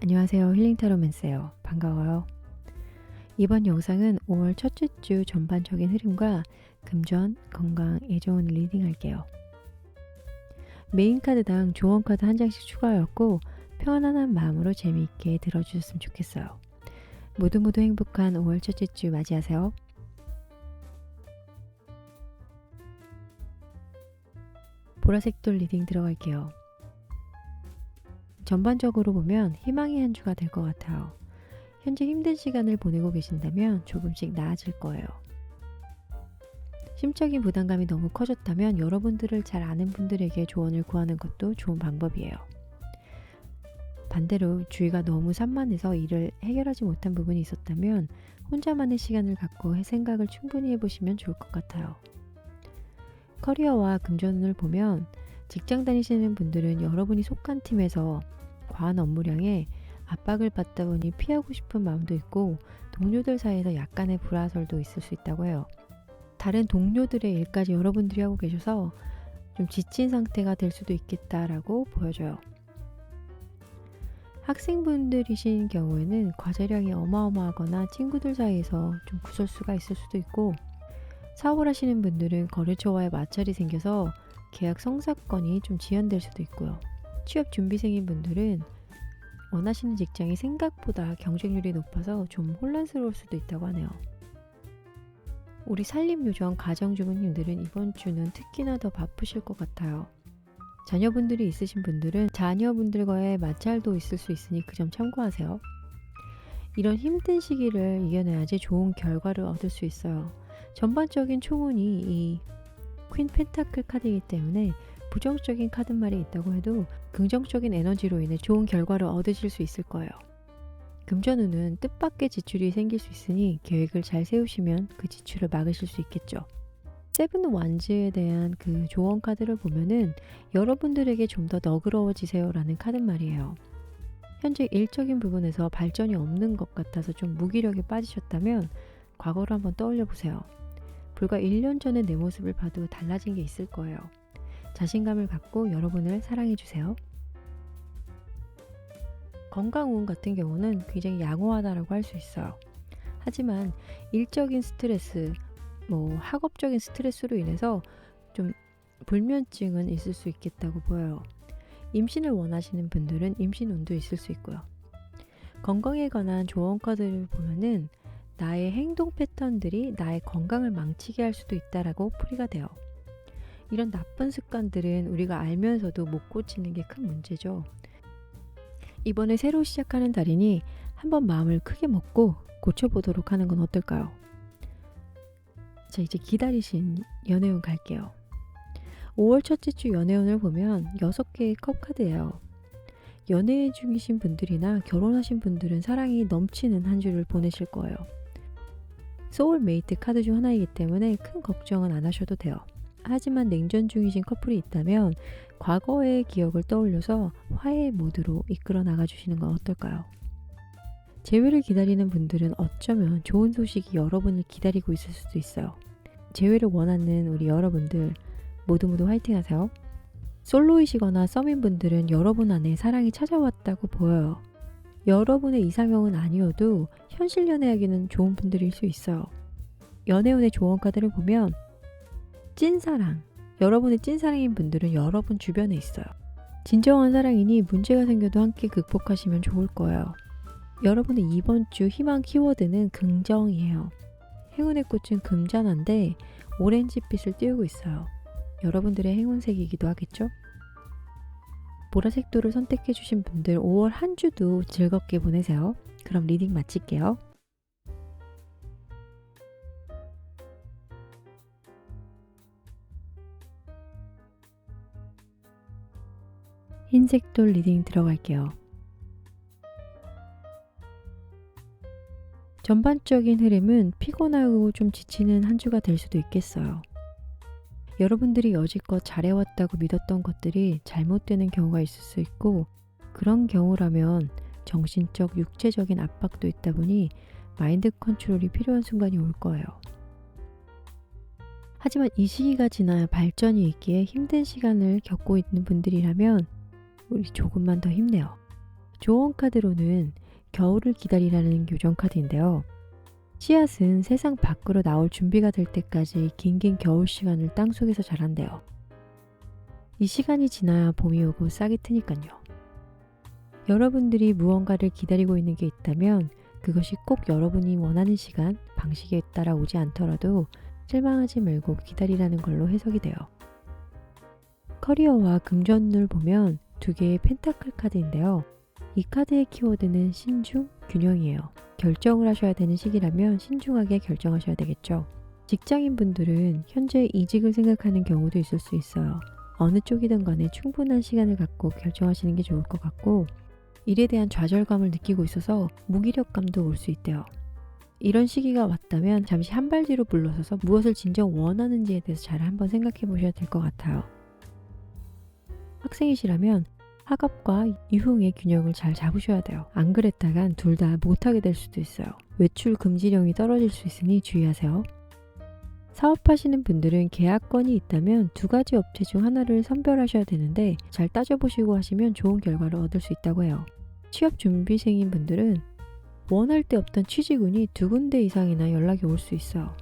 안녕하세요. 힐링타로맨스예요. 반가워요. 이번 영상은 5월 첫째 주 전반적인 흐름과 금전, 건강, 애정운을 리딩할게요. 메인 카드당 조언 카드 한 장씩 추가하였고 편안한 마음으로 재미있게 들어주셨으면 좋겠어요. 모두 행복한 5월 첫째 주 맞이하세요. 보라색 돌 리딩 들어갈게요. 전반적으로 보면 희망의 한 주가 될 것 같아요. 현재 힘든 시간을 보내고 계신다면 조금씩 나아질 거예요. 심적인 부담감이 너무 커졌다면 여러분들을 잘 아는 분들에게 조언을 구하는 것도 좋은 방법이에요. 반대로 주위가 너무 산만해서 일을 해결하지 못한 부분이 있었다면 혼자만의 시간을 갖고 생각을 충분히 해보시면 좋을 것 같아요. 커리어와 금전운을 보면 직장 다니시는 분들은 여러분이 속한 팀에서 과한 업무량에 압박을 받다 보니 피하고 싶은 마음도 있고 동료들 사이에서 약간의 불화설도 있을 수 있다고 해요. 다른 동료들의 일까지 여러분들이 하고 계셔서 좀 지친 상태가 될 수도 있겠다라고 보여져요. 학생분들이신 경우에는 과제량이 어마어마하거나 친구들 사이에서 좀 구설수가 있을 수도 있고, 사업을 하시는 분들은 거래처와의 마찰이 생겨서 계약 성사건이 좀 지연될 수도 있고요. 취업 준비생인 분들은 원하시는 직장이 생각보다 경쟁률이 높아서 좀 혼란스러울 수도 있다고 하네요. 우리 산림요정 가정주부님들은 이번 주는 특히나 더 바쁘실 것 같아요. 자녀분들이 있으신 분들은 자녀분들과의 마찰도 있을 수 있으니 그 점 참고하세요. 이런 힘든 시기를 이겨내야지 좋은 결과를 얻을 수 있어요. 전반적인 총운이 이 퀸 펜타클 카드이기 때문에 부정적인 카드말이 있다고 해도 긍정적인 에너지로 인해 좋은 결과를 얻으실 수 있을 거예요. 금전운은 뜻밖의 지출이 생길 수 있으니 계획을 잘 세우시면 그 지출을 막으실 수 있겠죠. 세븐 완즈에 대한 그 조언 카드를 보면은 여러분들에게 좀 더 너그러워지세요 라는 카드말이에요. 현재 일적인 부분에서 발전이 없는 것 같아서 좀 무기력에 빠지셨다면 과거를 한번 떠올려 보세요. 불과 1년 전의 내 모습을 봐도 달라진 게 있을 거예요. 자신감을 갖고 여러분을 사랑해주세요. 건강운 같은 경우는 굉장히 양호하다라고 할 수 있어요. 하지만 일적인 스트레스, 학업적인 스트레스로 인해서 좀 불면증은 있을 수 있겠다고 보여요. 임신을 원하시는 분들은 임신운도 있을 수 있고요. 건강에 관한 조언 카드를 보면은 나의 행동 패턴들이 나의 건강을 망치게 할 수도 있다라고 풀이가 돼요. 이런 나쁜 습관들은 우리가 알면서도 못 고치는 게 큰 문제죠. 이번에 새로 시작하는 달이니 한번 마음을 크게 먹고 고쳐보도록 하는 건 어떨까요? 자, 이제 기다리신 연애운 갈게요. 5월 첫째 주 연애운을 보면 6개의 컵 카드예요. 연애 중이신 분들이나 결혼하신 분들은 사랑이 넘치는 한 주를 보내실 거예요. 소울메이트 카드 중 하나이기 때문에 큰 걱정은 안 하셔도 돼요. 하지만 냉전 중이신 커플이 있다면 과거의 기억을 떠올려서 화해 모드로 이끌어 나가주시는 건 어떨까요? 재회를 기다리는 분들은 어쩌면 좋은 소식이 여러분을 기다리고 있을 수도 있어요. 재회를 원하는 우리 여러분들 모두 화이팅 하세요. 솔로이시거나 썸인 분들은 여러분 안에 사랑이 찾아왔다고 보여요. 여러분의 이상형은 아니어도 현실 연애하기는 좋은 분들일 수 있어요. 연애운의 조언 카드를 보면 찐사랑, 여러분의 찐사랑인 분들은 여러분 주변에 있어요. 진정한 사랑이니 문제가 생겨도 함께 극복하시면 좋을 거예요. 여러분의 이번 주 희망 키워드는 긍정이에요. 행운의 꽃은 금잔화인데 오렌지빛을 띄우고 있어요. 여러분들의 행운색이기도 하겠죠? 보라색 돌을 선택해 주신 분들 5월 한 주도 즐겁게 보내세요. 그럼 리딩 마칠게요. 흰색 돌 리딩 들어갈게요. 전반적인 흐름은 피곤하고 좀 지치는 한 주가 될 수도 있겠어요. 여러분들이 여지껏 잘해왔다고 믿었던 것들이 잘못되는 경우가 있을 수 있고, 그런 경우라면 정신적, 육체적인 압박도 있다 보니 마인드 컨트롤이 필요한 순간이 올 거예요. 하지만 이 시기가 지나야 발전이 있기에 힘든 시간을 겪고 있는 분들이라면 우리 조금만 더 힘내요. 조언 카드로는 겨울을 기다리라는 요정 카드인데요. 씨앗은 세상 밖으로 나올 준비가 될 때까지 긴긴 겨울 시간을 땅속에서 자란대요. 이 시간이 지나야 봄이 오고 싹이 트니까요. 여러분들이 무언가를 기다리고 있는 게 있다면 그것이 꼭 여러분이 원하는 시간, 방식에 따라 오지 않더라도 실망하지 말고 기다리라는 걸로 해석이 돼요. 커리어와 금전을 보면 두 개의 펜타클 카드인데요. 이 카드의 키워드는 신중, 균형이에요. 결정을 하셔야 되는 시기라면 신중하게 결정하셔야 되겠죠. 직장인 분들은 현재 이직을 생각하는 경우도 있을 수 있어요. 어느 쪽이든 간에 충분한 시간을 갖고 결정하시는 게 좋을 것 같고, 일에 대한 좌절감을 느끼고 있어서 무기력감도 올 수 있대요. 이런 시기가 왔다면 잠시 한 발 뒤로 물러서서 무엇을 진정 원하는지에 대해서 잘 한번 생각해 보셔야 될 것 같아요. 학생이시라면 학업과 유흥의 균형을 잘 잡으셔야 돼요. 안 그랬다간 둘 다 못하게 될 수도 있어요. 외출 금지령이 떨어질 수 있으니 주의하세요. 사업하시는 분들은 계약건이 있다면 두 가지 업체 중 하나를 선별하셔야 되는데 잘 따져보시고 하시면 좋은 결과를 얻을 수 있다고 해요. 취업 준비생인 분들은 원할 때 없던 취직운이 2군데 이상이나 연락이 올 수 있어요.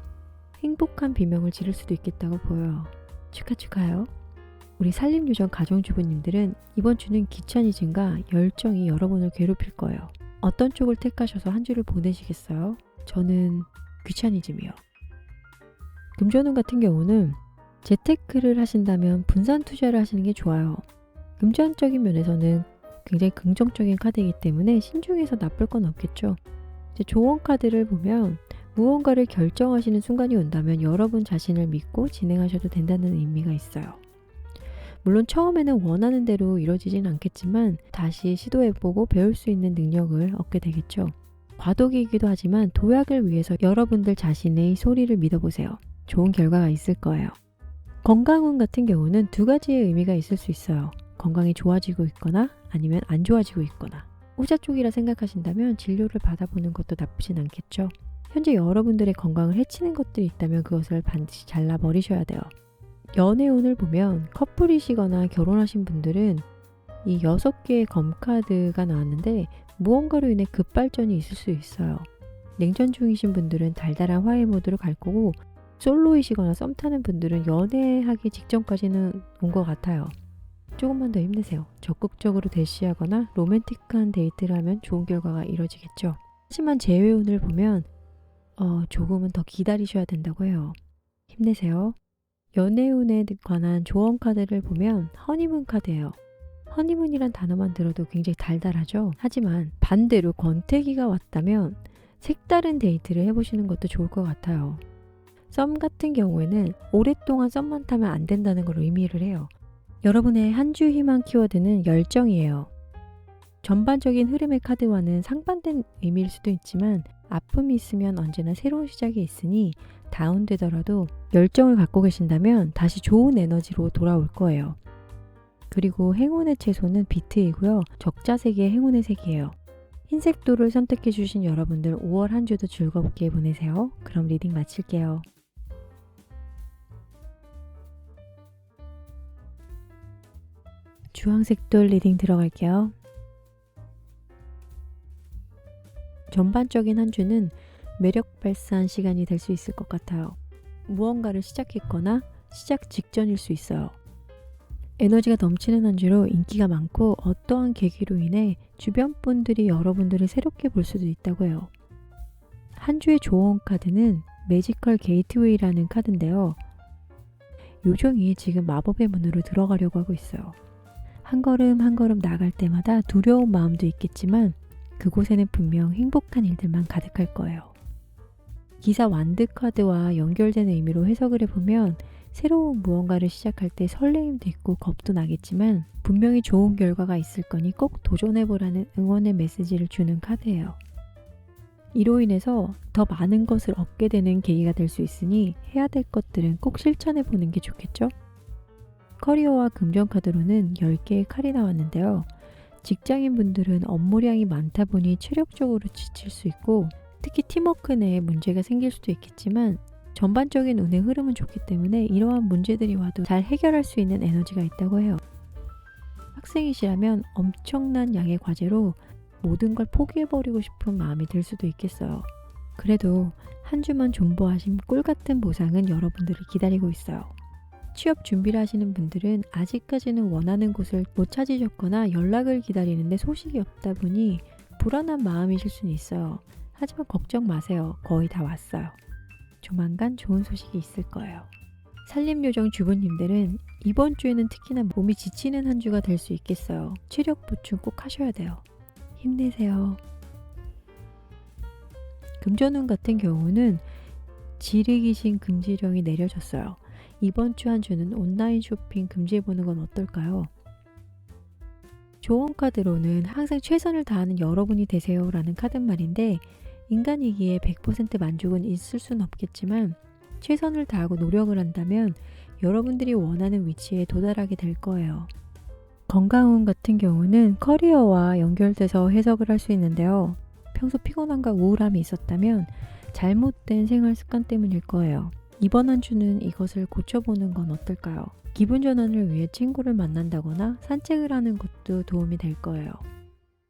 행복한 비명을 지를 수도 있겠다고 보여요. 축하요. 우리 산림요정 가정주부님들은 이번 주는 귀차니즘과 열정이 여러분을 괴롭힐 거예요. 어떤 쪽을 택하셔서 한 주를 보내시겠어요? 저는 귀차니즘이요. 금전운 같은 경우는 재테크를 하신다면 분산 투자를 하시는 게 좋아요. 금전적인 면에서는 굉장히 긍정적인 카드이기 때문에 신중해서 나쁠 건 없겠죠. 이제 조언 카드를 보면 무언가를 결정하시는 순간이 온다면 여러분 자신을 믿고 진행하셔도 된다는 의미가 있어요. 물론 처음에는 원하는 대로 이루어지진 않겠지만 다시 시도해보고 배울 수 있는 능력을 얻게 되겠죠. 과도기이기도 하지만 도약을 위해서 여러분들 자신의 소리를 믿어보세요. 좋은 결과가 있을 거예요. 건강운 같은 경우는 두 가지의 의미가 있을 수 있어요. 건강이 좋아지고 있거나 아니면 안 좋아지고 있거나. 후자 쪽이라 생각하신다면 진료를 받아보는 것도 나쁘진 않겠죠. 현재 여러분들의 건강을 해치는 것들이 있다면 그것을 반드시 잘라버리셔야 돼요. 연애운을 보면 커플이시거나 결혼하신 분들은 이 6개의 검카드가 나왔는데 무언가로 인해 급발전이 있을 수 있어요. 냉전 중이신 분들은 달달한 화해 모드로 갈 거고, 솔로이시거나 썸 타는 분들은 연애하기 직전까지는 온 것 같아요. 조금만 더 힘내세요. 적극적으로 대시하거나 로맨틱한 데이트를 하면 좋은 결과가 이루어지겠죠. 하지만 재회운을 보면 조금은 더 기다리셔야 된다고 해요. 힘내세요. 연애운에 관한 조언 카드를 보면 허니문 카드예요. 허니문이란 단어만 들어도 굉장히 달달하죠. 하지만 반대로 권태기가 왔다면 색다른 데이트를 해보시는 것도 좋을 것 같아요. 썸 같은 경우에는 오랫동안 썸만 타면 안 된다는 걸 의미를 해요. 여러분의 한 주 희망 키워드는 열정이에요. 전반적인 흐름의 카드와는 상반된 의미일 수도 있지만 아픔이 있으면 언제나 새로운 시작이 있으니 다운되더라도 열정을 갖고 계신다면 다시 좋은 에너지로 돌아올 거예요. 그리고 행운의 채소는 비트이고요. 적자색의 행운의 색이에요. 흰색도를 선택해 주신 여러분들 5월 한 주도 즐겁게 보내세요. 그럼 리딩 마칠게요. 주황색돌 리딩 들어갈게요. 전반적인 한 주는 매력 발산 시간이 될 수 있을 것 같아요. 무언가를 시작했거나 시작 직전일 수 있어요. 에너지가 넘치는 한 주로 인기가 많고 어떠한 계기로 인해 주변 분들이 여러분들을 새롭게 볼 수도 있다고 해요. 한 주의 조언 카드는 매지컬 게이트웨이라는 카드인데요. 요정이 지금 마법의 문으로 들어가려고 하고 있어요. 한 걸음 한 걸음 나갈 때마다 두려운 마음도 있겠지만 그곳에는 분명 행복한 일들만 가득할 거예요. 기사 완드 카드와 연결되는 의미로 해석을 해보면 새로운 무언가를 시작할 때 설레임도 있고 겁도 나겠지만 분명히 좋은 결과가 있을 거니 꼭 도전해보라는 응원의 메시지를 주는 카드예요. 이로 인해서 더 많은 것을 얻게 되는 계기가 될 수 있으니 해야 될 것들은 꼭 실천해보는 게 좋겠죠? 커리어와 금전 카드로는 10개의 칼이 나왔는데요. 직장인 분들은 업무량이 많다 보니 체력적으로 지칠 수 있고 특히 팀워크 내에 문제가 생길 수도 있겠지만 전반적인 운의 흐름은 좋기 때문에 이러한 문제들이 와도 잘 해결할 수 있는 에너지가 있다고 해요. 학생이시라면 엄청난 양의 과제로 모든 걸 포기해버리고 싶은 마음이 들 수도 있겠어요. 그래도 한 주만 존버하신 꿀같은 보상은 여러분들을 기다리고 있어요. 취업 준비를 하시는 분들은 아직까지는 원하는 곳을 못 찾으셨거나 연락을 기다리는데 소식이 없다 보니 불안한 마음이실 수는 있어요. 하지만 걱정 마세요. 거의 다 왔어요. 조만간 좋은 소식이 있을 거예요. 산림요정 주부님들은 이번 주에는 특히나 몸이 지치는 한 주가 될 수 있겠어요. 체력 보충 꼭 하셔야 돼요. 힘내세요. 금전운 같은 경우는 지르기신 금지령이 내려졌어요. 이번 주 한 주는 온라인 쇼핑 금지해보는 건 어떨까요? 좋은 카드로는 항상 최선을 다하는 여러분이 되세요 라는 카드말인데, 인간이기에 100% 만족은 있을 수는 없겠지만 최선을 다하고 노력을 한다면 여러분들이 원하는 위치에 도달하게 될 거예요. 건강운 같은 경우는 커리어와 연결돼서 해석을 할 수 있는데요. 평소 피곤함과 우울함이 있었다면 잘못된 생활 습관 때문일 거예요. 이번 한 주는 이것을 고쳐보는 건 어떨까요? 기분 전환을 위해 친구를 만난다거나 산책을 하는 것도 도움이 될 거예요.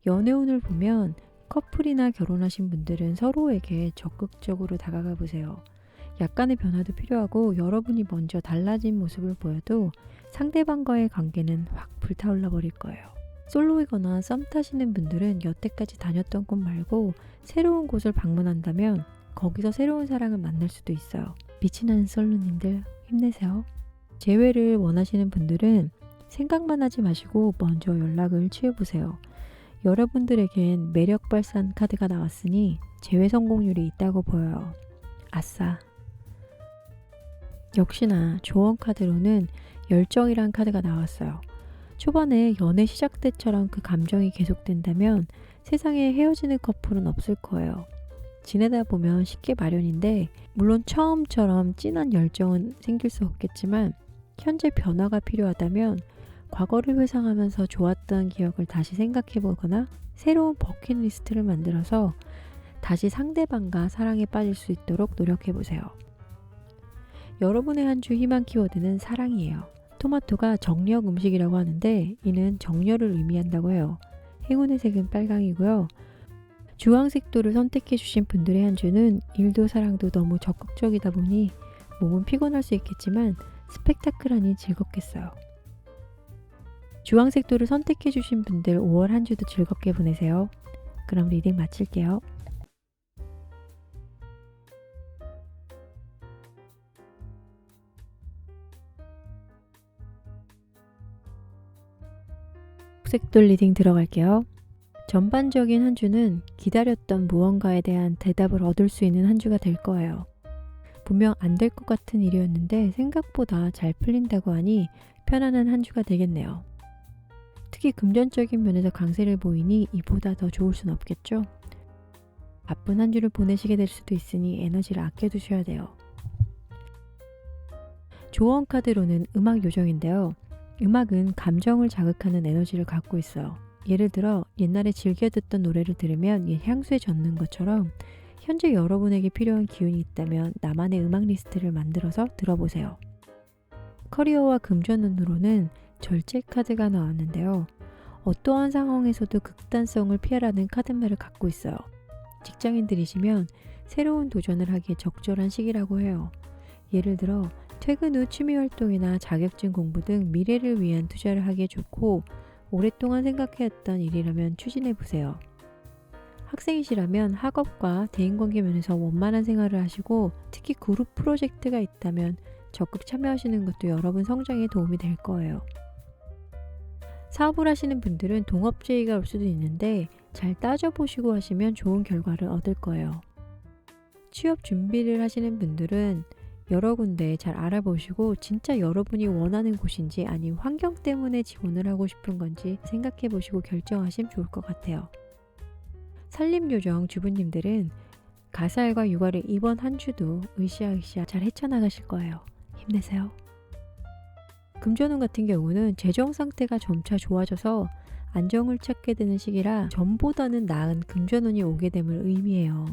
연애운을 보면 커플이나 결혼하신 분들은 서로에게 적극적으로 다가가 보세요. 약간의 변화도 필요하고 여러분이 먼저 달라진 모습을 보여도 상대방과의 관계는 확 불타올라 버릴 거예요. 솔로이거나 썸 타시는 분들은 여태까지 다녔던 곳 말고 새로운 곳을 방문한다면 거기서 새로운 사랑을 만날 수도 있어요. 빛이 나는 솔로님들 힘내세요. 재회를 원하시는 분들은 생각만 하지 마시고 먼저 연락을 취해보세요. 여러분들에겐 매력 발산 카드가 나왔으니 재회 성공률이 있다고 보여요. 아싸! 역시나 조언 카드로는 열정이란 카드가 나왔어요. 초반에 연애 시작 때처럼 그 감정이 계속된다면 세상에 헤어지는 커플은 없을 거예요. 지내다 보면 쉽게 마련인데, 물론 처음처럼 진한 열정은 생길 수 없겠지만 현재 변화가 필요하다면 과거를 회상하면서 좋았던 기억을 다시 생각해 보거나 새로운 버킷리스트를 만들어서 다시 상대방과 사랑에 빠질 수 있도록 노력해 보세요. 여러분의 한 주 희망 키워드는 사랑이에요. 토마토가 정력 음식이라고 하는데 이는 정열을 의미한다고 해요. 행운의 색은 빨강이고요. 주황색도를 선택해 주신 분들의 한 주는 일도 사랑도 너무 적극적이다 보니 몸은 피곤할 수 있겠지만 스펙타클하니 즐겁겠어요. 주황색도를 선택해 주신 분들 5월 한 주도 즐겁게 보내세요. 그럼 리딩 마칠게요. 색돌 리딩 들어갈게요. 전반적인 한 주는 기다렸던 무언가에 대한 대답을 얻을 수 있는 한 주가 될 거예요. 분명 안 될 것 같은 일이었는데 생각보다 잘 풀린다고 하니 편안한 한 주가 되겠네요. 특히 금전적인 면에서 강세를 보이니 이보다 더 좋을 순 없겠죠? 바쁜 한 주를 보내시게 될 수도 있으니 에너지를 아껴두셔야 돼요. 조언 카드로는 음악 요정인데요. 음악은 감정을 자극하는 에너지를 갖고 있어요. 예를 들어 옛날에 즐겨 듣던 노래를 들으면 옛 향수에 젖는 것처럼 현재 여러분에게 필요한 기운이 있다면 나만의 음악 리스트를 만들어서 들어보세요. 커리어와 금전운으로는 절제 카드가 나왔는데요. 어떠한 상황에서도 극단성을 피하라는 카드말을 갖고 있어요. 직장인들이시면 새로운 도전을 하기에 적절한 시기라고 해요. 예를 들어 퇴근 후 취미활동이나 자격증 공부 등 미래를 위한 투자를 하기에 좋고, 오랫동안 생각해왔던 일이라면 추진해보세요. 학생이시라면 학업과 대인관계 면에서 원만한 생활을 하시고 특히 그룹 프로젝트가 있다면 적극 참여하시는 것도 여러분 성장에 도움이 될 거예요. 사업을 하시는 분들은 동업제의가 올 수도 있는데 잘 따져보시고 하시면 좋은 결과를 얻을 거예요. 취업 준비를 하시는 분들은 여러 군데 잘 알아보시고 진짜 여러분이 원하는 곳인지 아니면 환경 때문에 지원을 하고 싶은 건지 생각해 보시고 결정하시면 좋을 것 같아요. 산림요정 주부님들은 가사일과 육아를 이번 한 주도 으쌰으쌰 잘 헤쳐나가실 거예요. 힘내세요. 금전운 같은 경우는 재정 상태가 점차 좋아져서 안정을 찾게 되는 시기라 전보다는 나은 금전운이 오게 됨을 의미해요.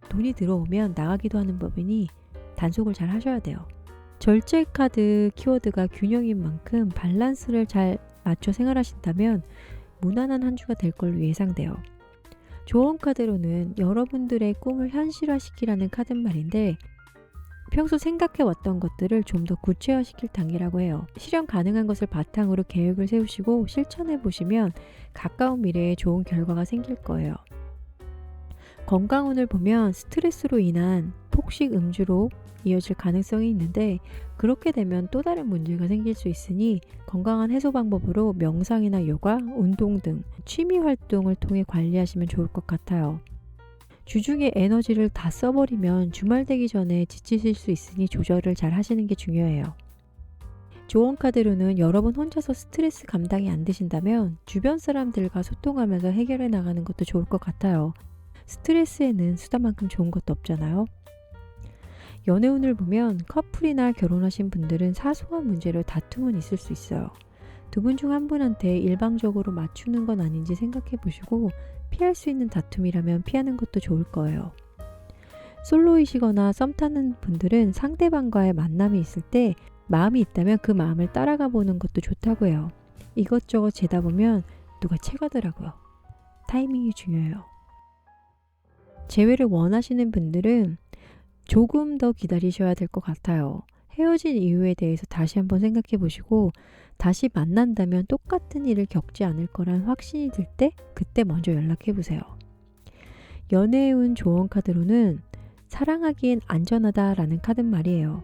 돈이 들어오면 나가기도 하는 법이니 단속을 잘 하셔야 돼요. 절제 카드 키워드가 균형인 만큼 밸런스를 잘 맞춰 생활하신다면 무난한 한 주가 될 걸로 예상돼요. 조언 카드로는 여러분들의 꿈을 현실화시키라는 카드말인데 평소 생각해왔던 것들을 좀 더 구체화시킬 단계라고 해요. 실현 가능한 것을 바탕으로 계획을 세우시고 실천해보시면 가까운 미래에 좋은 결과가 생길 거예요. 건강운을 보면 스트레스로 인한 폭식 음주로 이어질 가능성이 있는데 그렇게 되면 또 다른 문제가 생길 수 있으니 건강한 해소 방법으로 명상이나 요가, 운동 등 취미 활동을 통해 관리하시면 좋을 것 같아요. 주중에 에너지를 다 써버리면 주말 되기 전에 지치실 수 있으니 조절을 잘 하시는 게 중요해요. 조언 카드로는 여러분 혼자서 스트레스 감당이 안 되신다면 주변 사람들과 소통하면서 해결해 나가는 것도 좋을 것 같아요. 스트레스에는 수다만큼 좋은 것도 없잖아요. 연애운을 보면 커플이나 결혼하신 분들은 사소한 문제로 다툼은 있을 수 있어요. 두 분 중 한 분한테 일방적으로 맞추는 건 아닌지 생각해 보시고 피할 수 있는 다툼이라면 피하는 것도 좋을 거예요. 솔로이시거나 썸 타는 분들은 상대방과의 만남이 있을 때 마음이 있다면 그 마음을 따라가 보는 것도 좋다고 해요. 이것저것 재다 보면 누가 채가더라고요. 타이밍이 중요해요. 재회를 원하시는 분들은 조금 더 기다리셔야 될 것 같아요. 헤어진 이유에 대해서 다시 한번 생각해 보시고 다시 만난다면 똑같은 일을 겪지 않을 거란 확신이 들 때 그때 먼저 연락해 보세요. 연애운 조언 카드로는 사랑하기엔 안전하다라는 카드말이에요.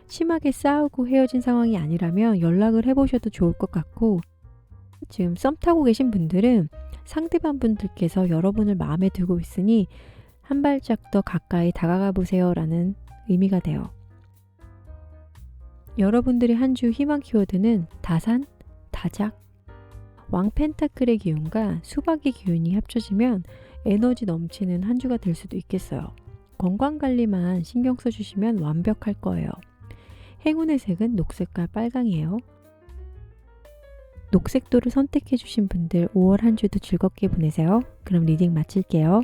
심하게 싸우고 헤어진 상황이 아니라면 연락을 해보셔도 좋을 것 같고 지금 썸 타고 계신 분들은 상대방 분들께서 여러분을 마음에 두고 있으니 한 발짝 더 가까이 다가가 보세요 라는 의미가 돼요. 여러분들의 한 주 희망 키워드는 다산, 다작, 왕 펜타클의 기운과 수박의 기운이 합쳐지면 에너지 넘치는 한 주가 될 수도 있겠어요. 건강관리만 신경 써주시면 완벽할 거예요. 행운의 색은 녹색과 빨강이에요. 녹색도를 선택해주신 분들 5월 한 주도 즐겁게 보내세요. 그럼 리딩 마칠게요.